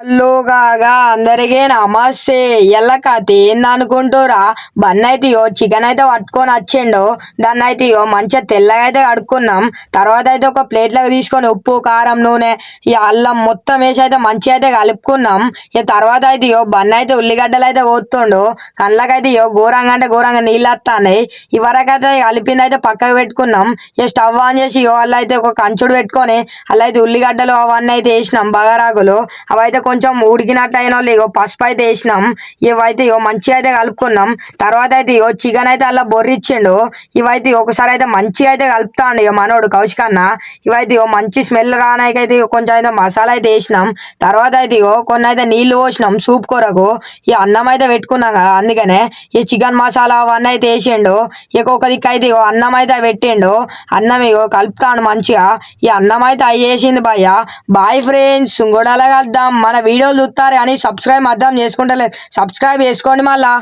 Hello కాగా అందరికీ నమస్తే. ఎల్ల కథ ఏందనుకుంటూరా? బన్ అయితే చికెన్ అయితే పట్టుకొని వచ్చిండు. దాన్ని అయితే మంచిగా తెల్లగా అయితే కడుక్కున్నాం. తర్వాత అయితే ఒక ప్లేట్లోకి తీసుకొని ఉప్పు కారం నూనె ఈ అల్లం మొత్తం వేసి అయితే మంచిగా అయితే కలుపుకున్నాం. ఇక తర్వాత అయితే బన్ అయితే ఉల్లిగడ్డలు అయితే కోస్తుండు. కళ్ళకైతే ఘోరంగా అంటే ఘోరంగా నీళ్ళు వస్తున్నాయి. ఇవరకు అయితే కలిపింది అయితే పక్కకు పెట్టుకున్నాం. ఇక స్టవ్ ఆన్ చేసి వాళ్ళు అయితే ఒక కంచుడు పెట్టుకొని అలా అయితే ఉల్లిగడ్డలు అవన్నీ అయితే వేసినాం బగారాకులు. అవైతే కొంచెం ఉడికినట్టు అయిన వాళ్ళు పసుపు అయితే వేసినాం. ఇవైతే మంచిగా అయితే కలుపుకున్నాం. తర్వాత అయితే చికెన్ అయితే అలా బొర్రిచ్చిండు. ఇవైతే ఒకసారి అయితే మంచిగా అయితే కలుపుతాండు మనోడు కౌశిక్ అన్న. ఇవైతే మంచి స్మెల్ రానాకైతే కొంచెం అయితే మసాలా అయితే వేసినాం. తర్వాత అయితే కొన్ని అయితే నీళ్లు పోసినాం సూప్ కూరకు. ఈ అన్నం అయితే పెట్టుకున్నాం కదా, అందుకనే ఈ చికెన్ మసాలా అవన్నీ అయితే వేసిండు. ఇక ఒక దిక్కు అయితే అన్నం అయితే పెట్టిండు. అన్నం కలుపుతాడు మంచిగా. ఈ అన్నం అయితే అయ్యేసింది భయ్య. బాయ్ ఫ్రెండ్స్, ఇంకోటి కలుద్దాం. మన వీడియోలు చూస్తారు కానీ సబ్స్క్రైబ్ మాత్రం చేసుకుంటలేదు. సబ్స్క్రైబ్ చేసుకోండి మళ్ళా.